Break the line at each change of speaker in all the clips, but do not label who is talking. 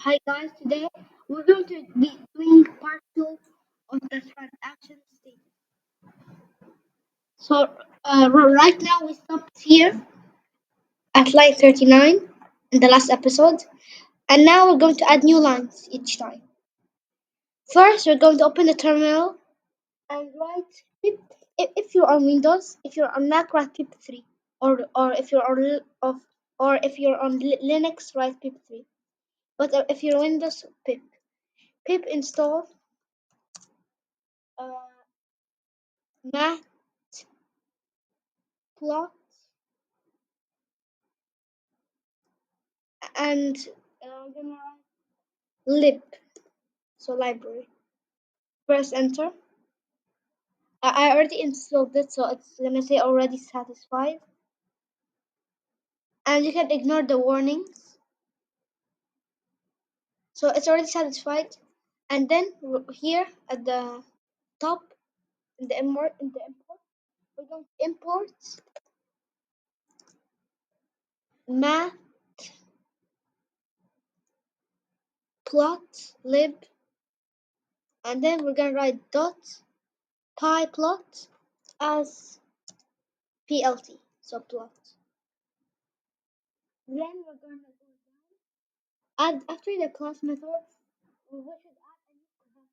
Hi guys, today we're going to be doing part 2 of the transaction statement. So right now we stopped here at line 39 in the last episode, and now we're going to add new lines each time. First, we're going to open the terminal and write pip. If you're on Windows, if you're on Mac, write pip 3, or if you're on or if you're on Linux, write pip 3. But if you're Windows, pip install uh, matplot and I'm gonna lib, so library. Press enter. I already installed it, so it's gonna say already satisfied. And you can ignore the warnings. So it's already satisfied. And then here at the top in the import, we're going to import matplotlib, and then we're gonna write dot pyplot as plt, so plot. Then we're gonna go add after the class method. We should add a new class method.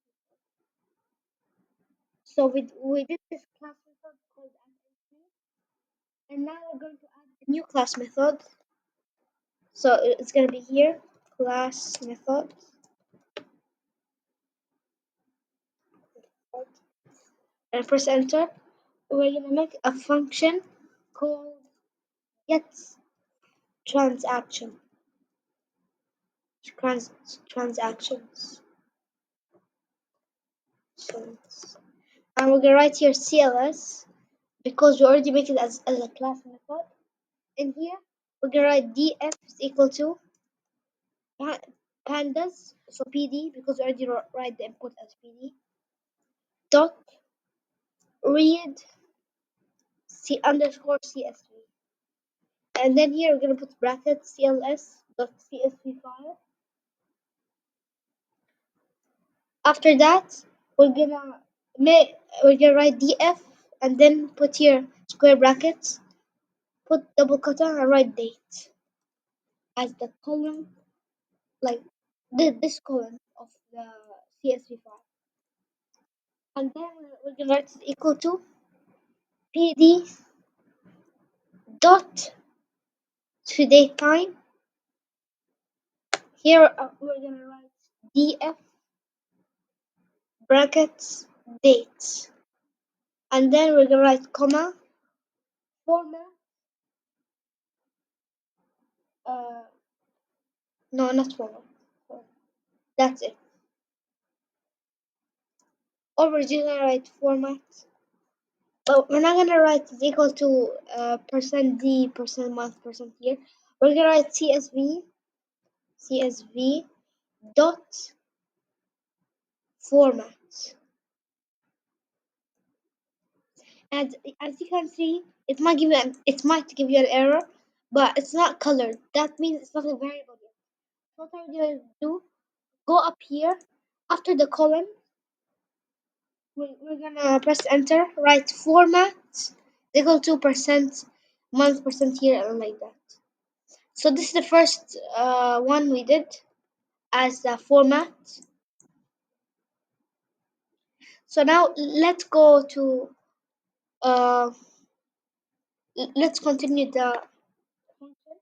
So we did this class method called add, and now we're going to add a new class method. So it's gonna be here, class method, and press enter. We're gonna make a function called get transaction transactions. So, and we're gonna write here CLS because we already make it as a class method. In here, we're gonna write df is equal to pandas, so PD because we already write the input as PD. Dot read c underscore csv, and then here we're gonna put brackets cls dot csv file. After that, we're gonna write df and then put here square brackets, put double quote and write date as the column, like this column of the csv file. And then we're gonna write it equal to pd dot today time. Here we're gonna write df brackets dates, and then we're gonna write comma format. Uh, no, not format. That's it. Or we're just gonna write format. But we're not gonna write is equal to %d, %month, %year. We're gonna write csv dot format. And as you can see, it might give you an error, but it's not colored. That means it's not a variable yet. So what I'm gonna do, go up here after the column. We're gonna press enter, write format equal to %month, %year, and like that. So this is the first one we did as the format. So now uh, let's continue the function.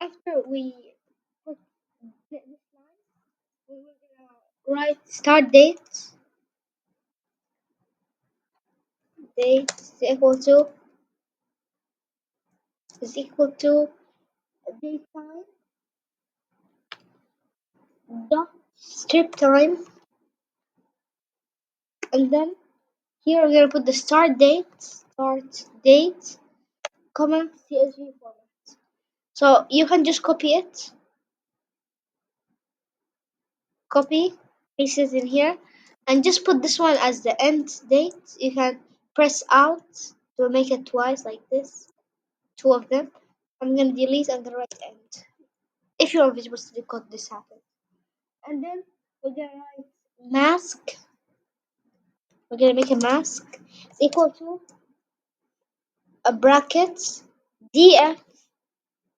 After we put this line, we will write start date. Date is equal to date time dot strip time, and then here we're gonna put the start date, comma CSV format. So you can just copy it, paste it in here, and just put this one as the end date. You can press Alt to make it twice like this, two of them. I'm gonna delete and gonna write end. If you're on Visual Studio Code, this happens. And then we're gonna write mask. We're gonna make a mask is equal to a bracket df,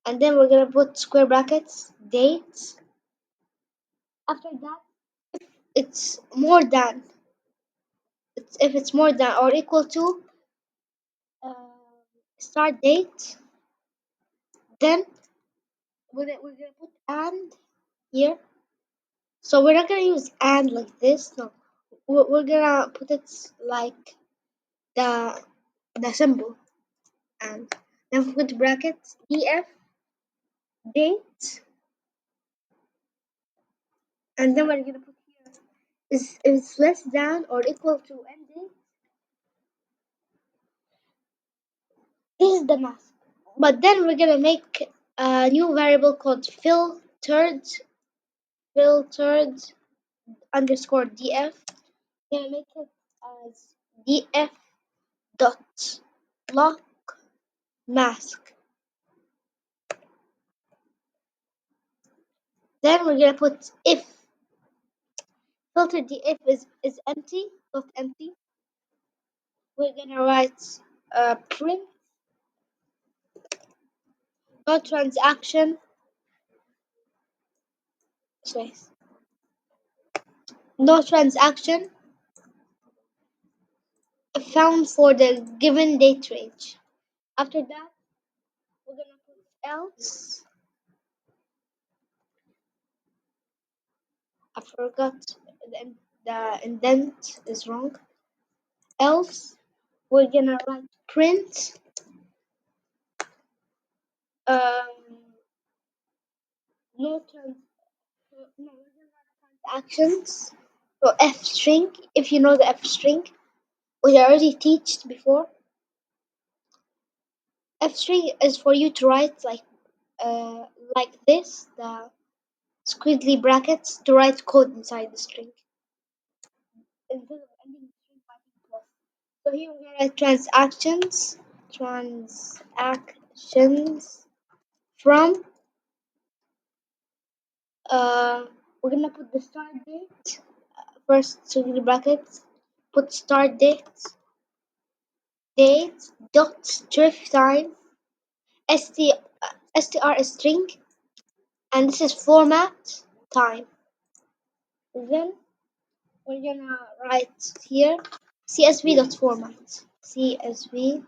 and then we're gonna put square brackets date. After that, it's more than if it's more than or equal to uh, start date, then we're gonna put and here. So we're not gonna use and like this. No, we're gonna put it like the the symbol and then put brackets df date, and then we're gonna put here is less than or equal to end date. This is the mask. But then we're gonna make a new variable called filtered underscore df. We're gonna make it as df dot lock mask. Then we're gonna put if filter df is empty, dot empty. We're gonna write print no transaction space no transaction found for the given date range. After that, we're gonna put else. I forgot the indent is wrong. Else, we're gonna write print um no trans no we're gonna write transactions. So f string, if you know the f string, we already teached before. F string is for you to write uh like this, the squiggly brackets to write code inside the string instead of ending the string by plus. So here we're gonna write transactions from we're gonna put the start date first squiggly brackets, put start date dot strip time str is string, and this is format time. Then we're gonna write here csv dot format csv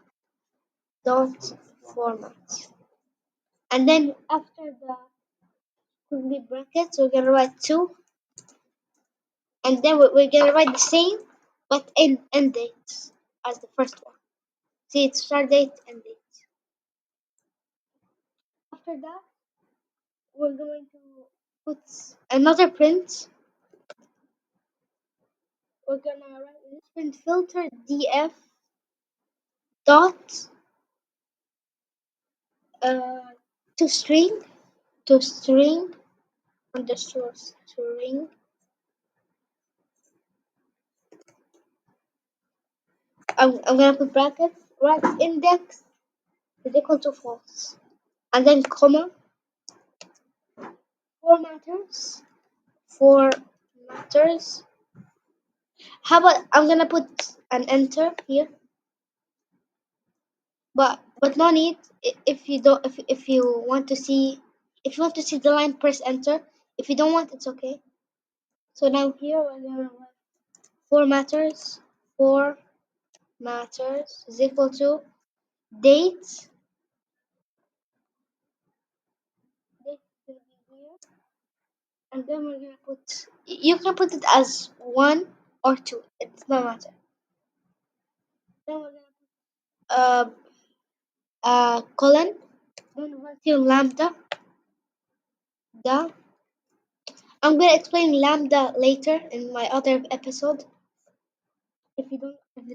dot format, and then after the curly brackets we're gonna write 2, and then we're gonna write the same but in end date as the first one. See, it's start date end date. After that we're going to put another print. We're gonna write this print filter df dot uh to string underscore string. I'm gonna put brackets, right index is equal to false, and then comma four matters. How about I'm gonna put an enter here, but no need. If you don't, if you want to see, if you want to see the line, press enter. If you don't want, it's okay. So now here we're gonna write four matters is equal to date. Date will be here, and then we're gonna put. You can put it as 1 or 2. It's no matter. Then we're gonna put colon. Then we're here lambda. Da. I'm gonna explain lambda later in my other episode. If you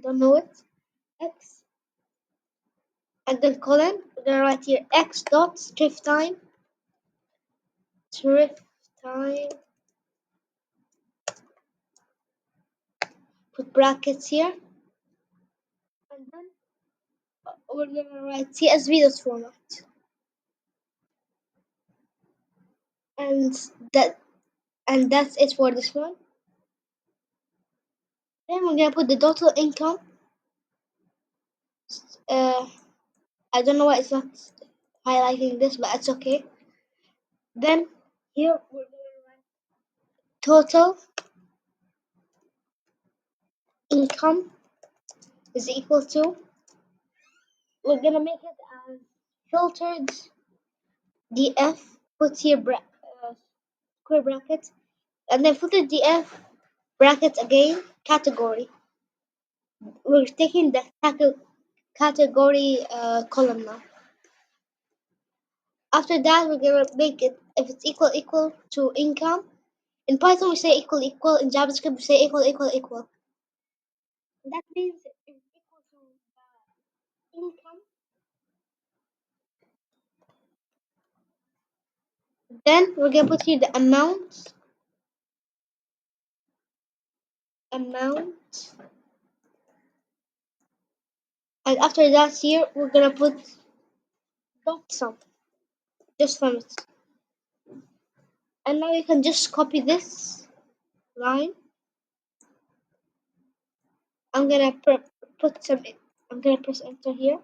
don't know it, x, and then colon. We're gonna write here x dot strip time. Put brackets here, and then we're gonna write csv dot format. and that and that's it for this one. Then we're gonna put the total income. Uh, I don't know why it's not highlighting this, but it's okay. Then here we're gonna write total income is equal to. We're gonna make it as filtered df. Put here square bracket, and then filtered df bracket again category. We're taking the category column now. After that, we're gonna make it if it's equal to income. In Python, we say equal equal. In JavaScript, we say equal equal equal. That means it's equal to the income. Then we're gonna put here the amount, and after that here we're gonna put dot sum, just from it. And now you can just copy this line. I'm gonna put some. I'm gonna press enter here.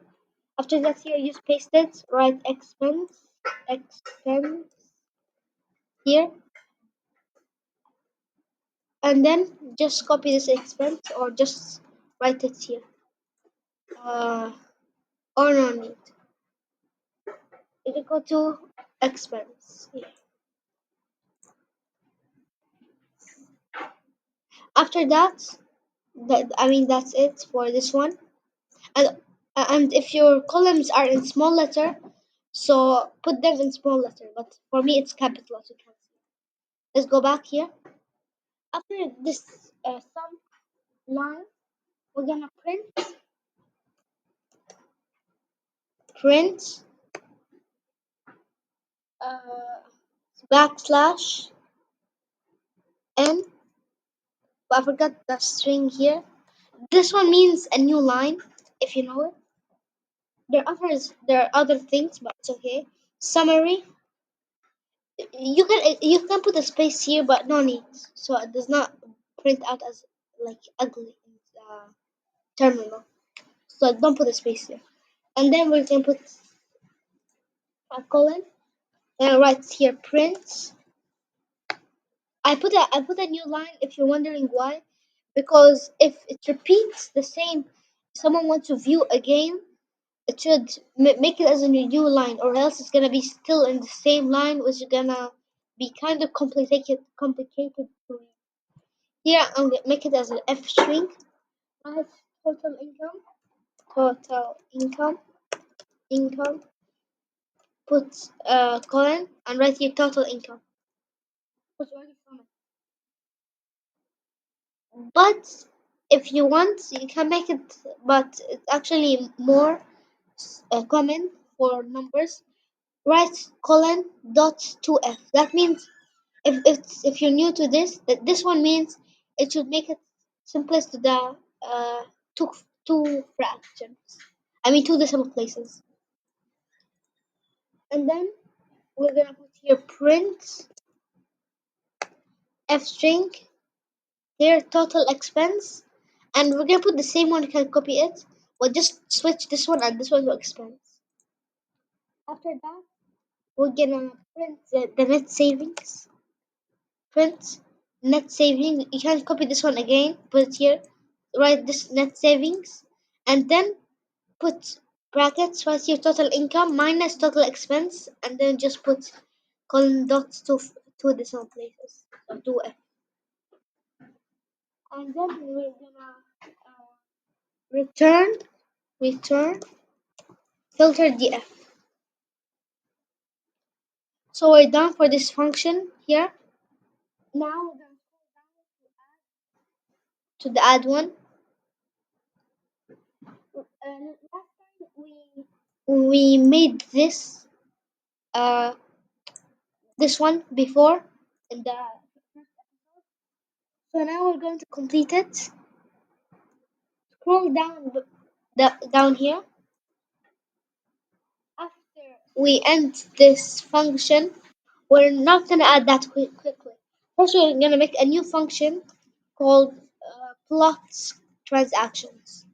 After that here, use pasted. Write expense here, and then just copy this expense or just write it here. Or no need. It equal to expense here. After that, that's it for this one. And if your columns are in small letter, so put them in small letter. But for me, it's capital, as you can see. Let's go back here. After this sum line, we're gonna print uh, backslash n. But I forgot the string here. This one means a new line, if you know it. There are other things, but it's okay. Summary. You can put a space here, but no need, so it does not print out as like ugly in the terminal. So don't put a space here. And then we can put a colon and write here print. I put a new line if you're wondering why, because if it repeats the same, someone wants to view again, it should make it as a new line, or else it's gonna be still in the same line, which is gonna be kind of complicated to read. Here I'm gonna make it as an F string. As total income. Put colon and write here total income. Put already from it. But if you want, you can make it, but it's actually more common for numbers. Write colon dot 2f. That means if you're new to this, that this one means it should make it simplest to the two two fractions. I mean two decimal places. And then we're gonna put here print f string here total expense, and we're gonna put the same one. You can copy it. We'll just switch this one and this one to expense. After that, we're gonna print the net savings. Print net savings. You can copy this one again. Put it here. Write this net savings, and then put brackets right here total income minus total expense, and then just put colon dots to two decimal places. So do it. And then we're gonna return filter df. So we're done for this function here. Now we're gonna go down to the add one. Last time we made uh this one before in the first episode. So now we're going to complete it. Scroll down here. After we end this function, We're not gonna add that quickly. First, we're gonna make a new function called plot transactions.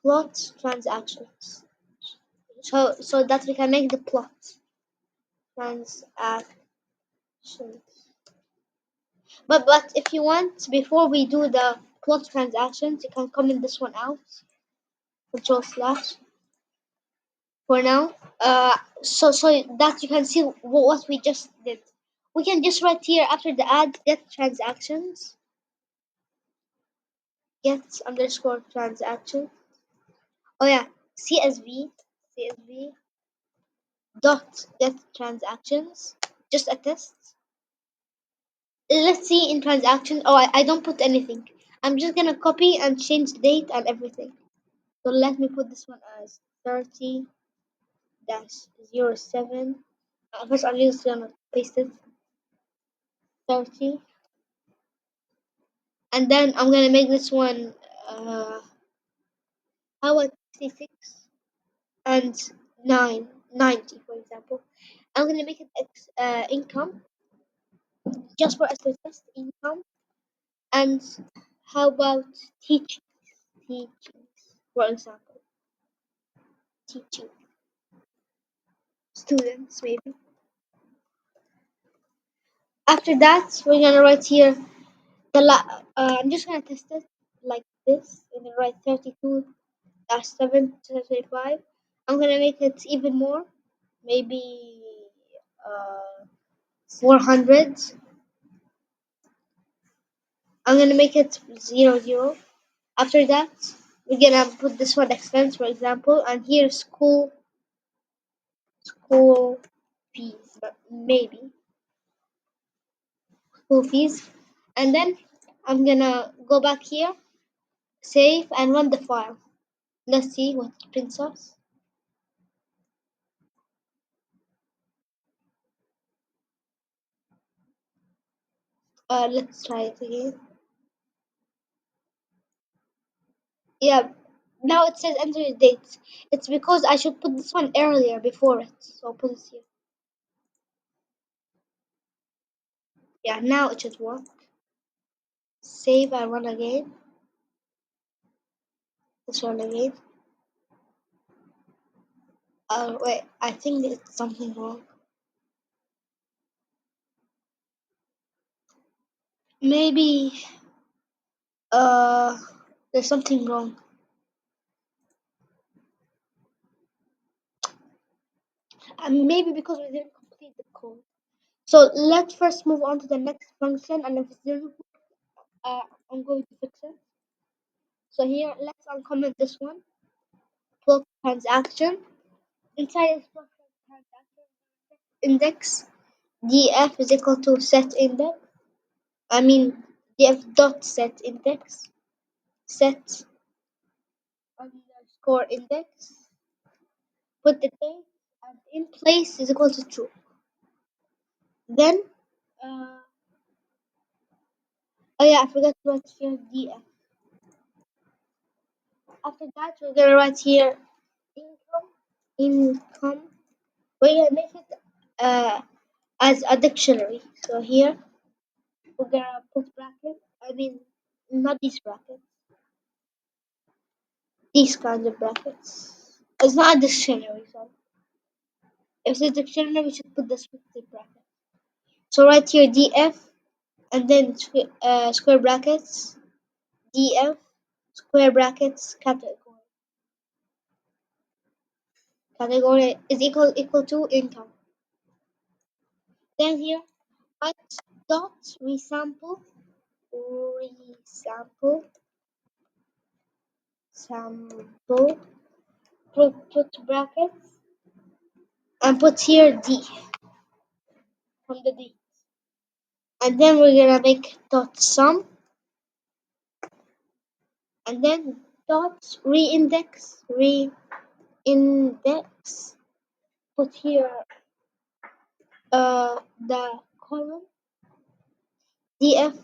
Plot transactions. So that we can make the plot transactions. But if you want, before we do the plot transactions, you can comment this one out. Control slash for now. So that you can see what we just did. We can just write here after the add get transactions, get underscore transaction. Oh yeah, CSV dot get transactions. Just a test. Let's see in transaction. Oh, I don't put anything. I'm just gonna copy and change the date and everything. So let me put this one as 30 dash 07. First, I'm just gonna paste it 30, and then I'm gonna make this one. How about 66 and 990, for example. I'm gonna make it income just for us to test income. And how about teaching? Teaching, for example, teaching students maybe. After that, we're gonna write here I'm just gonna test it like this. I'm gonna write 32 dash 7 to 35. I'm gonna make it even more, maybe 400. I'm gonna make it 00. After that, we're gonna put this one expense, for example, and here school fees, maybe school fees. And then I'm gonna go back here, save, and run the file. Let's see what it prints us. Let's try it again. Yeah, now it says enter your dates. It's because I should put this one earlier before it. So I'll put it here. Yeah, now it should work. Save and run again. Let's run again. Wait, I think it's something wrong. Maybe uh there's something wrong. Maybe because we didn't complete the code. So let's first move on to the next function, and if it doesn't I'm going to fix it. So here, let's uncomment this one. Plot transaction. Inside this plot transaction index, df is equal to set index. I mean df dot set index. Set underscore index. Put the date and in place is equal to true. Then, uh, oh yeah, I forgot to write here df. After that, we're gonna write here income. Income. We're gonna make it as a dictionary. So here we're gonna put brackets. I mean, not these brackets. These kinds of brackets. It's not a dictionary. So if it's a dictionary, we should put the scripted bracket. So right here df and then square brackets df square brackets category is equal to income. Then here at dot resample sample put brackets and put here d from the d, and then we're gonna make dot sum and then dot reindex put here the column df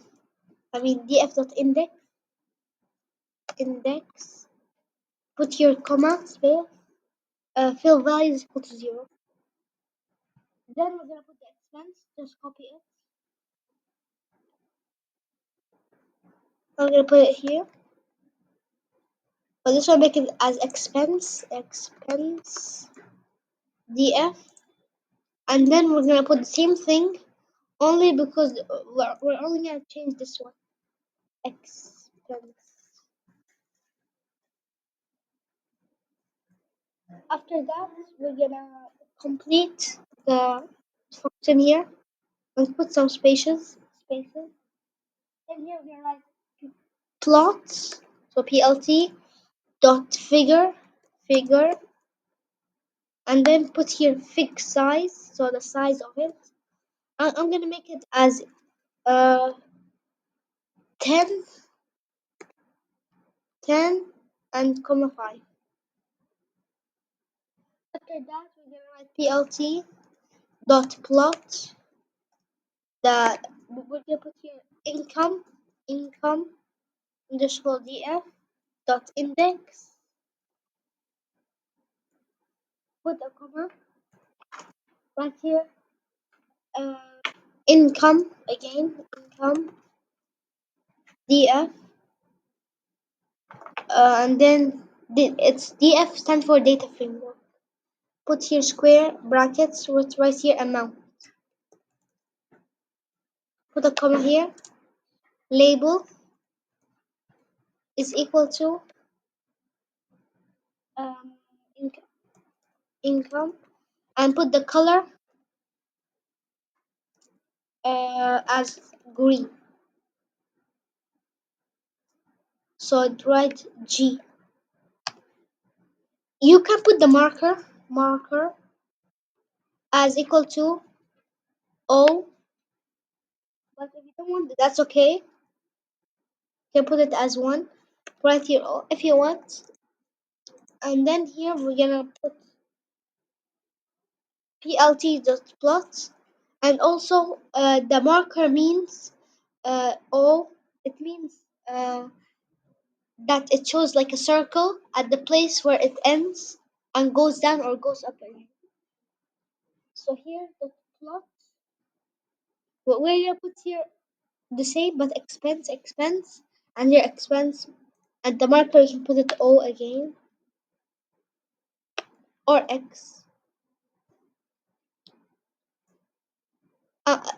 df dot index put here comma space fill value is equal to 0. Then we're gonna put the expense. Just copy it. I'm gonna put it here. But this one make it as expense df, and then we're gonna put the same thing only because we're only gonna change this one expense. After that, we're gonna complete the function here and put some spaces. And here we're gonna write plots. So plt dot figure, and then put here fig size. So the size of it. I'm gonna make it as uh 10, 10 and comma 5. After that, we're gonna write plt dot plot. We're gonna put here income underscore df dot index. Put a comma right here. Uh, income again. Income df. And then it's df stand for data framework. Put here square brackets with right here amount. Put a comma here. Label is equal to um, income, and put the color as green. So write G. You can put the marker as equal to O, but if you don't want it, that's okay. You can put it as 1. Write here O if you want. And then here we're gonna put plt.plot, and also the marker means O. It means that it shows like a circle at the place where it ends and goes down or goes up again. So here the plot, what we're gonna put here the same but expense, and your expense, and the marker you can put it O again or X.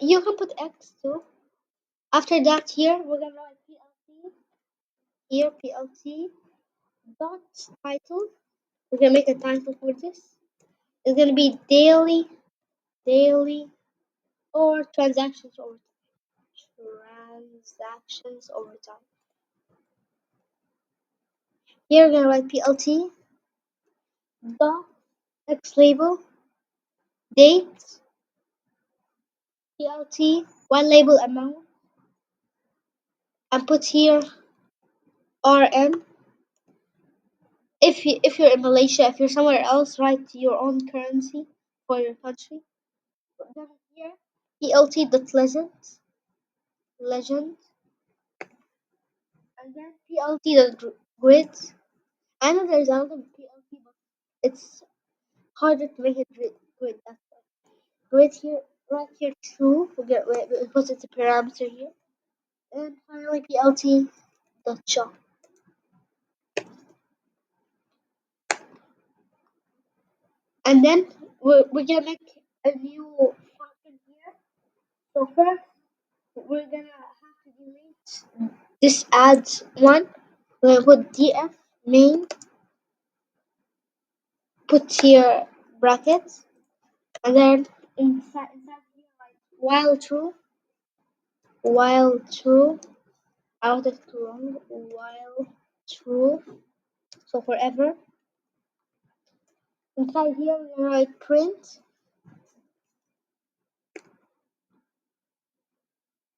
You can put X too. After that, here we're gonna write PLT. Here PLT dot title. We're gonna make a title for this. It's gonna be daily or transactions over time. Here we're gonna write PLT dot X label date PLT one label amount, and put here RM. If you're in Malaysia, if you're somewhere else, write your own currency for your country. Then here PLT dot legend, and then PLT dot grid. I know there's another PLT, but it's harder to make it grid. That's why. Grid here, right here, true. Because it's a parameter here. And finally, PLT dot chop. And then we're gonna make a new function here. So first, we're gonna have to delete this adds one. We're gonna put df main. Put here brackets, and then inside here like while true. I want it wrong. While true. So forever. Inside here we're gonna write print.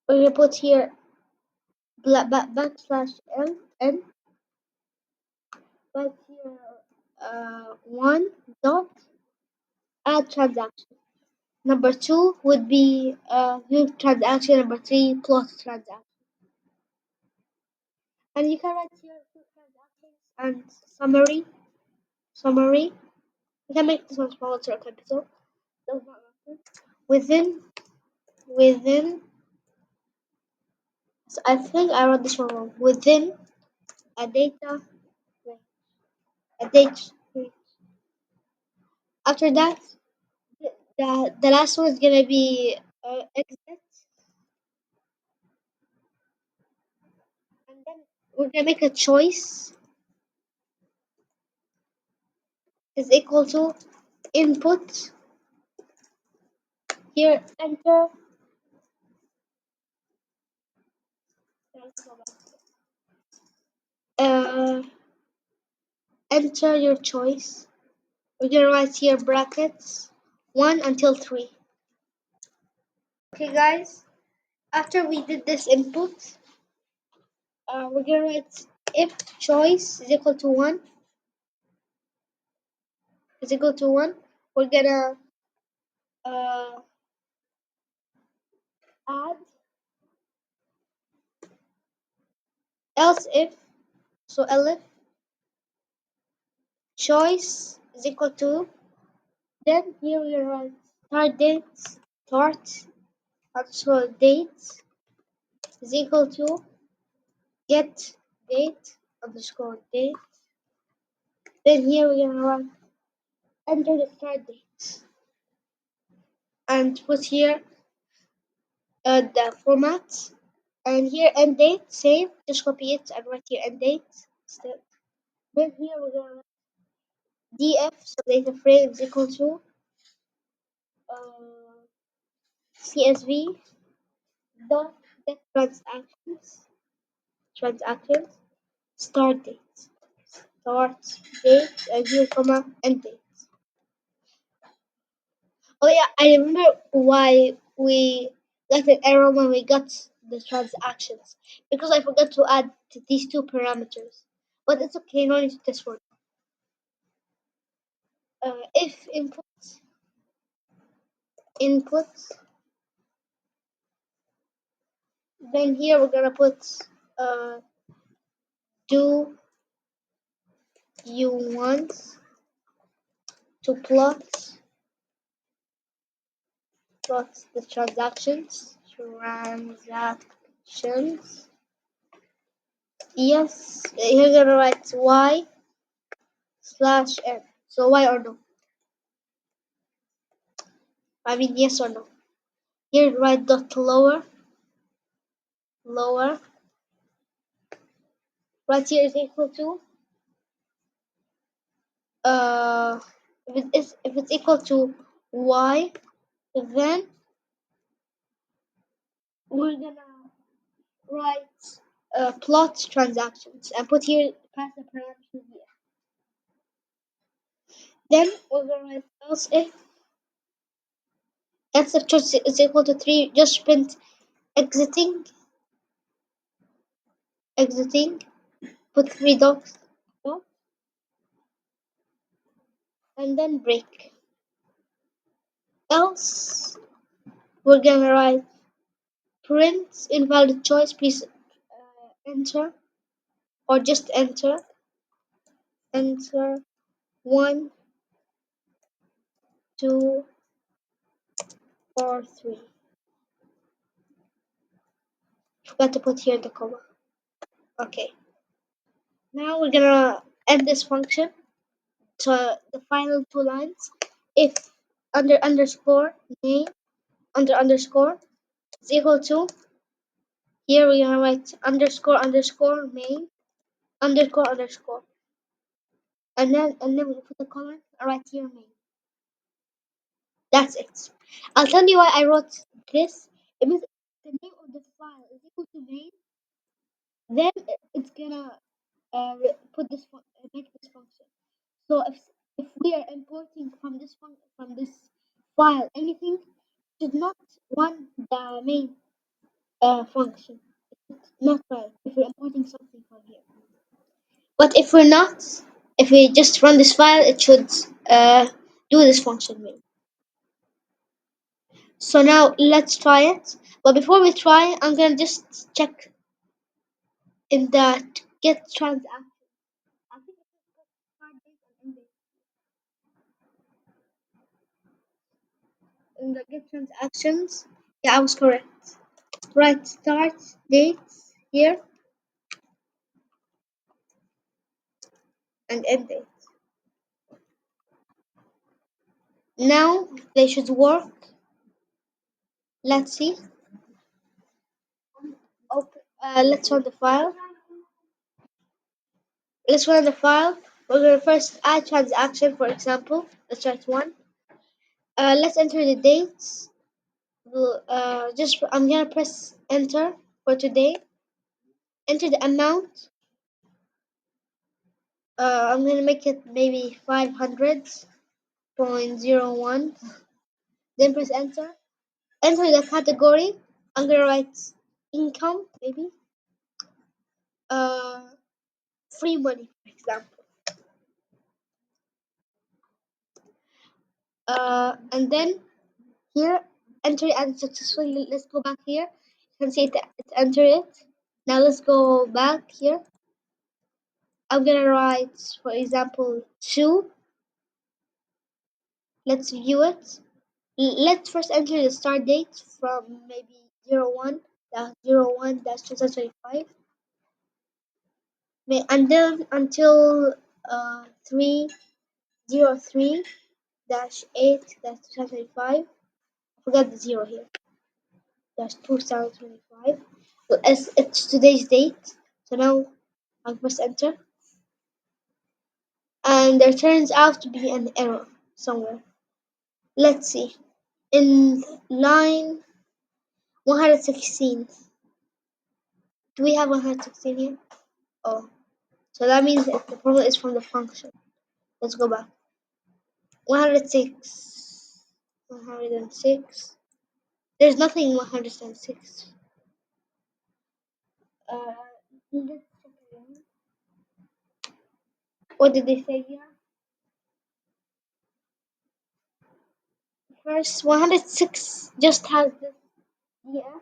We're gonna put here backslash n. Right here 1 dot add transaction. Number 2 would be new transaction. Number 3 plot transaction. And you can write here two transactions and summary. You can make this one smaller to a capital. Does not matter. within. So I think I wrote this one wrong. Within a data range, a date range. After that, the last one is gonna be exit, and then we're gonna make a choice is equal to input. Here, enter. Uh, enter your choice. We're gonna write here brackets 1 until 3. Okay, guys. After we did this input, we're gonna write if choice is equal to 1 is equal to 1. We're gonna uh, add else if. So elif choice is equal to. Then here we write start date. Start actual date is equal to get date underscore date. Then here we're gonna write enter the start date and put here the format. And here end date, save, just copy it and write here end date. Then here we're gonna write df, so data frame is equal to csv dot get transactions start date and here comma end date. Oh yeah, I remember why we got an error when we got the transactions because I forgot to add these two parameters. But it's okay, no need to test one. If input, then here we're gonna put uh, do you want to plot the transactions? Yes, you're gonna write y slash n. So y or no? I mean yes or no. Here write dot lower. Right here is equal to uh if it's equal to y, then we're gonna write plot transactions and put here pass the parameter here. Then we're gonna write else if x of choice is equal to 3, just print exiting, put 3 dots, and then break. Else we're gonna write print invalid choice, please enter, or just enter 1, 2, or 3. Forgot to put here the comma. Okay. Now we're gonna end this function to the final two lines. If underscore name underscore is equal to, here we're gonna write underscore main underscore, and then we put the comment and write here main. That's it. I'll tell you why I wrote this. It means the name of the file is equal to main, then it's gonna put this make this function. So if we are importing from this file anything, it should not run the main function. It's not right if we're importing something from here. But if we're not, if we just run this file, it should do this function main. So now let's try it. But before we try, I'm gonna just check in that get transaction. I think it's start date and end date. in the get transactions. Yeah, I was correct. Right, start dates here and end date. Now they should work. Let's see. Open. Let's run the file. Let's run the file. We're gonna first add transaction, for example. Let's write one. Let's enter the dates. I'm gonna press enter for today. Enter the amount. I'm gonna make it maybe 500.01. Then press enter. Enter the category. I'm gonna write income, maybe. Uh, Free money, for example. And then here, enter it and successfully. Let's go back here. You can see it enter it. Now let's go back here. I'm gonna write, for example, 2. Let's view it. Let's first enter the start date from maybe 01-01-2025. And then until 303-8-2025. Forgot the zero here. That's 2025. So it's today's date. So now I'll press enter. And there turns out to be an error somewhere. Let's see. In line 116. Do we have 116 here? Oh. So that means that the problem is from the function. Let's go back. 106. 106. There's nothing in 106. Let's check again. What did they say here? First, 106 just has this. Yeah.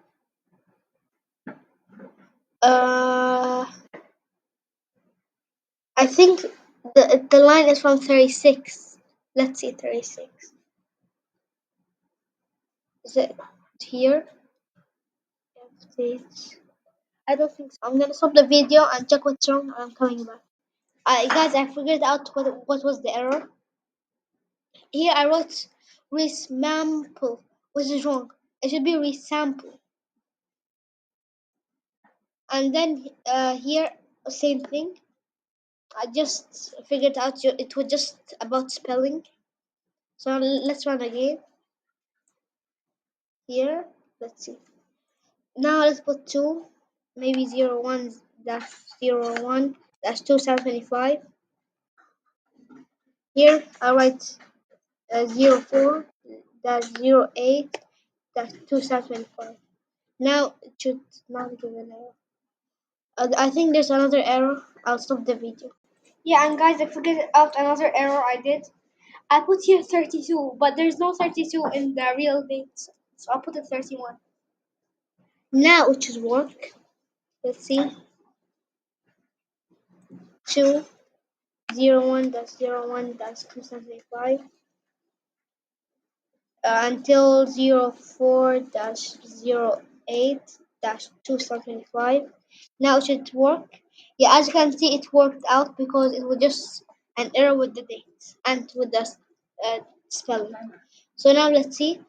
I think the line is from 36. Let's see 36. Is it here? I don't think so. I'm gonna stop the video and check what's wrong and I'm coming back. Guys, I figured out what was the error. Here I wrote resample, which is wrong. It should be resample. And then here, same thing. I just figured out it was just about spelling. So let's run again. Here, let's see. Now let's put 2, maybe 01-01-2025. Here I write 04-08-2025. Now it should not give an error. I think there's another error. I'll stop the video. Yeah, and guys, I figured out another error I did. I put here 32, but there's no 32 in the real date. So I'll put it 31. Now it should work. Let's see. 201-01-2025 until 04-08-2025. Now it should work. Yeah, as you can see, it worked out because it was just an error with the date and with the spelling. So now let's see.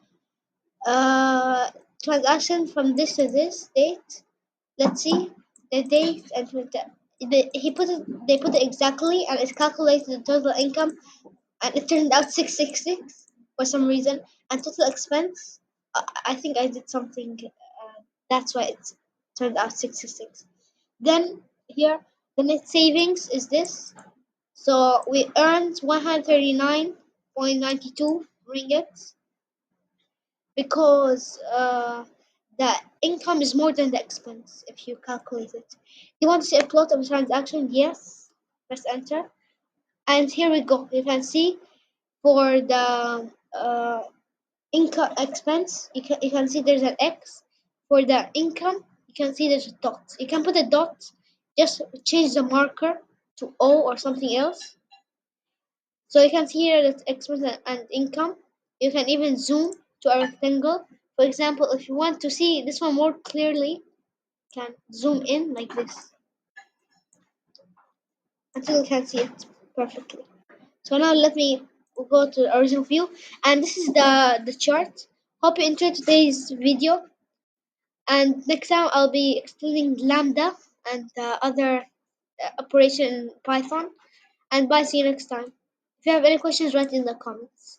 Transaction from this to this date. Let's see the date and they put it exactly and it calculated the total income and it turned out 666 for some reason and total expense. I think I did something. That's why it turned out 666. Then here the net savings is this. So we earned 139.92 ringgit because the income is more than the expense if you calculate it. You want to see a plot of a transaction? Yes. Press enter. And here we go. You can see for the income expense, you can see there's an X. For the income, you can see there's a dot. You can put a dot, just change the marker to O or something else. So you can see here that expense and income. You can even zoom to a rectangle. For example, if you want to see this one more clearly, you can zoom in like this until you can see it perfectly. So now let me go to the original view, and this is the chart. Hope you enjoyed today's video, and next time I'll be explaining lambda and the other operation in Python. And bye, see you next time. If you have any questions, write in the comments.